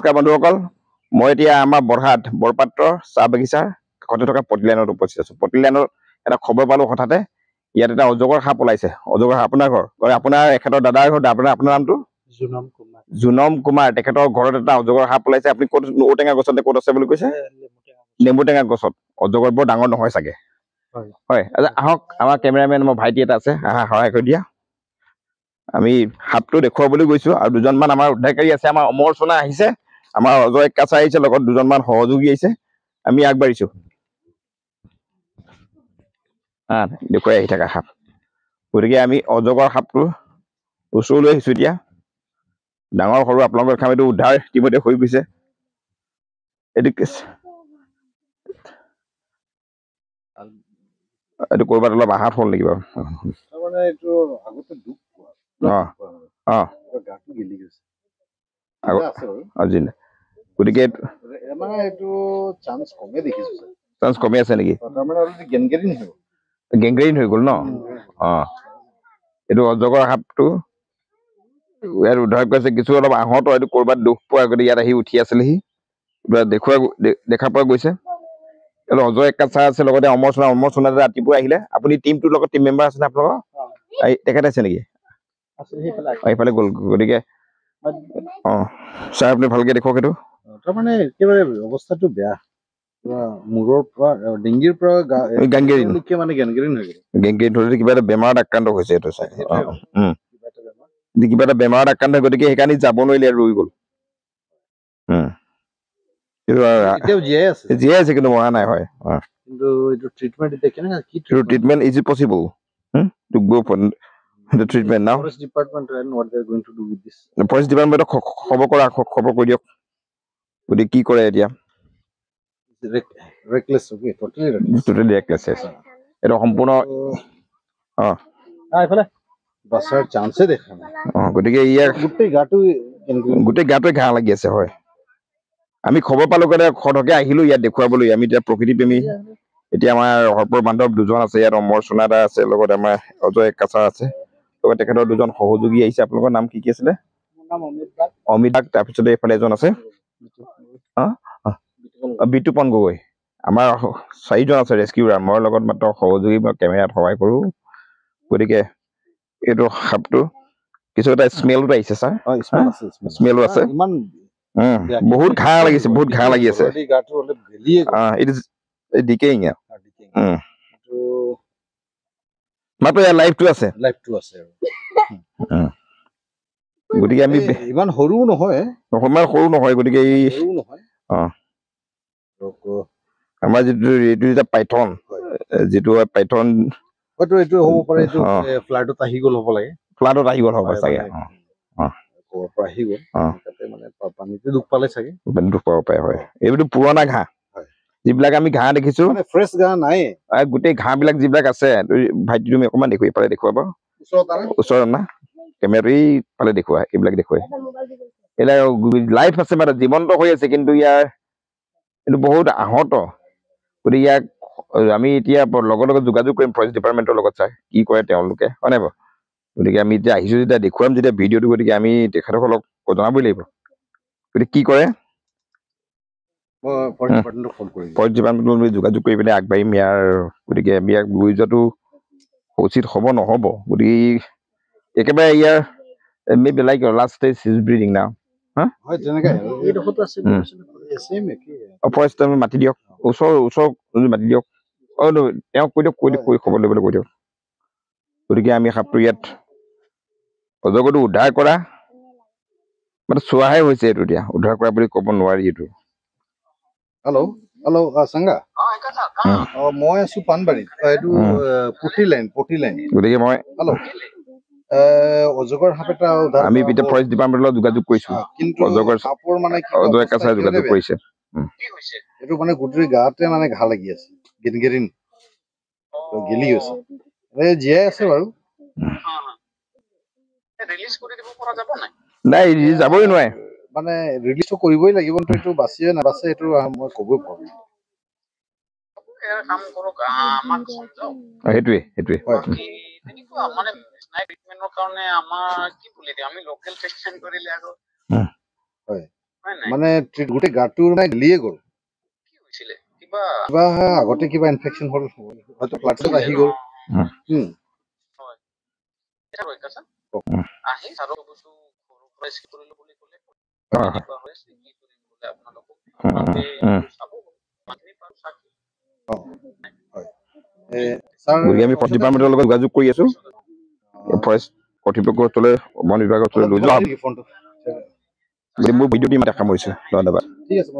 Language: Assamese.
নমস্কাৰ বন্ধুসকল মই এতিয়া আমাৰ বৰহাট বৰপাত্ৰ চাহ বাগিচাৰ কাষতে থকা পটিলাইনত উপস্থিত আছো পটিলাইনত এটা খবৰ পালো হঠাতে ইয়াত এটা অজগৰ সাপ ওলাইছে অজগৰ সাপ আপোনাৰ ঘৰ আপোনাৰ এখেতৰ দাদাৰ ঘৰ আপোনাৰ নামটো জুনম কুমাৰ তেখেতৰ ঘৰত এটা অজগৰ সাপ ওলাইছে আপুনি ক'ত ঔটেঙা গছতে ক'ত আছে বুলি কৈছে নেমু টেঙা গছত অজগৰ বৰ ডাঙৰ নহয় চাগে হয় আহক আমাৰ কেমেৰামেন মোৰ ভাইটি এটা আছে সহায় কৰি দিয়া আমি সাপটো দেখুৱাবলৈ গৈছো আৰু দুজনমান আমাৰ উদ্ধাৰকাৰী আছে আমাৰ অমৰ সোণা আহিছে আমাৰ অজয় কাছা আহিছে লগত দুজনমান সহযোগী আহিছে আমি আগবাঢ়িছো দেখুৱাই আহি থকা সাপ গতিকে আমি অজগৰ সাপটো ওচৰলৈ আহিছো এতিয়া ডাঙৰ সৰু আপোনালোকৰ খাম এইটো উদ্ধাৰ ইতিমধ্যে হৈ গৈছে এইটো কৰবাত অলপ আঘাত হ'ল নেকি বাৰু গতিকে চান্স কমি আছে নেকি গেংগ্ৰেইন হৈ গ'ল ন এইটো অজগৰ সাপটো ইয়াত উদ্ধাৰ কৰিছে কিছু অলপ আহত এইটো কৰবাত দুখ পোৱা গতিকে ইয়াত আহি উঠি আছিলেহি দেখা পোৱা গৈছে অজয় কাছা আছে লগতে অমৰ সোণা ৰাতিপুৱা আহিলে আপুনি টিমটোৰ লগত টিম মেম্বাৰ আছে নে আপোনালোকৰ তেখেত আছে নেকি এইফালে গ'ল গতিকে ছাৰ আপুনি ভালকে দেখুৱাওক এইটো তাৰমানে একেবাৰে অৱস্থাটো বেয়া মূৰৰ পৰা ডিঙিৰ পৰা গেংগ্ৰেইন ধৰি কিবা এটা বেমাৰত আক্ৰান্ত হৈছে এইটো চাই কিবা এটা বেমাৰত আক্ৰান্ত হয় গতিকে সেইকাৰণে যাব নোৱাৰিলে ৰৈ গ'ল জীয়াই আছে কিন্তু মৰা নাই হয় treatment is it possible to go for the treatment now forest department and what they are going to do with this forest department খবৰ কৰি দিয়ক গতি কি কৰে এতিয়া reckless okay totally reckless এটা সম্পূৰ্ণ এইফালে বাছৰ চান্সে দেখা নাই গতিকে ইয়াৰ গোটেই গাটোৱে ঘাঁ লাগি আছে হয় আমি খবৰ পালো কাৰণে খৰকে আহিলো ইয়াত দেখুৱাবলৈ আমি এতিয়া প্ৰকৃতি প্ৰেমী এতিয়া আমাৰ হৰপৰ বান্ধৱ দুজন আছে ইয়াত অমৰ সোণা দা আছে লগত আমাৰ অজয় কাছা আছে লগত তেখেতৰ দুজন সহযোগী আহিছে আপোনালোকৰ নাম কি আছিলে অমিত দাস তাৰপিছতে এইফালে এজন আছে বিতুপন গগৈ আমাৰ 4জন আছে ৰেস্কিউৰাৰ মোৰ লগত মাত্ৰ সহযোগী মই কেমেৰাত সহায় কৰো গতিকে এইটো সাপটো কিছু এটা স্মেলটো আহিছে ছাৰ স্মেলো আছে বহুত ঘাঁ লাগিছে মাত্ৰ ইয়াৰ লাইফটো আছে গতিকে আমি ইমান সৰু নহয় গতিকে এই আমাৰ যিটো এইটো এটা পাইথন যিটো হয় পাইথন হয়তো এইটো হ'ব পাৰে এইটো ফ্লাডত আহি গ'ল হ'ব চাগে আহি গ'ল তাতে মানে পানীতে দুখ পালে চাগে দুখ পাব পাৰে হয় এইটো পুৰণা ঘাঁহ যিবিলাক আমি ঘাঁহ দেখিছো ফ্ৰেছ ঘাঁহ নাই গোটেই ঘাঁহ বিলাক যিবিলাক আছে ভাইটি তুমি অকণমান দেখুৱাবা ওচৰত না কেমেৰাটো এইফালে দেখুওৱা এইবিলাক দেখুৱাই এইবিলাক লাইফ আছে মানে জীৱন্ত হৈ আছে কিন্তু ইয়াৰ এইটো বহুত আহত গতিকে ইয়াক আমি এতিয়া লগে লগে যোগাযোগ কৰিম ফৰেষ্ট ডিপাৰ্টমেণ্টৰ লগত চাই কি কৰে তেওঁলোকে হয় নাই বাৰু গতিকে আমি এতিয়া আহিছো যেতিয়া দেখুৱাম যেতিয়া ভিডিঅ'টো গতিকে আমি তেখেতসকলক জনাবই লাগিব গতিকে কি কৰে ফৰেষ্ট ডিপাৰ্টমেণ্টত যোগাযোগ কৰি পিনে আগবাঢ়িম ইয়াৰ গতিকে আমি ইয়াক লৈ যোৱাটো উচিত হ'ব নহ'ব গতিকে একেবাৰে ইয়াৰ maybe like your last stage is breathing now forest মাতি দিয়ক ওচৰ মাতি দিয়ক তেওঁক কৈ দিয়ক খবৰ ল'বলৈ কৈ দিয়ক গতিকে আমি সাপটো ইয়াত অজগৰটো উদ্ধাৰ কৰা মানে চোৱাহে হৈছে এইটো এতিয়া উদ্ধাৰ কৰা বুলি ক'ব নোৱাৰি এইটো হেল্ল' চাংগা মই আছো পাণবাৰীত এইটো পটিলাইন গতিকে মই অজগৰ সাপ এটা আমি এতিয়া ফৰেষ্ট ডিপাৰ্টমেণ্টৰ লগত যোগাযোগ কৰিছো কিন্তু অজগৰ সাপৰ মানে অজয় কাছাই যোগাযোগ কৰিছে এইটো মানে গোটেই গাতে মানে ঘাঁ লাগি আছে গেংগ্ৰেইন গেলি গৈছে জীয়াই আছে বাৰু নাই যাবই নোৱাৰে মানে ৰিলিজটো কৰিবই লাগিব কিন্তু এইটো বাচিয়ে নাবাচে এইটো মই ক'বই পাৰো সেইটোৱে হয় মানে গোটেই গাটো মানে গেলিয়ে গ'ল কিবা আগতে কিবা ইনফেকশ্যন হ'ল হয়তো ফ্লাডত আহি গ'ল গতিকে আমি ফৰেষ্ট ডিপাৰ্টমেণ্টৰ লগত যোগাযোগ কৰি আছো ফৰেষ্ট কৰ্তৃপক্ষৰ ওচৰলৈ বন বিভাগৰ ওচৰলৈ লৈ যোৱা হ'ব। মোৰ ভিডিঅ' টিম এটা কাম কৰিছে ধন্যবাদ। ঠিক আছে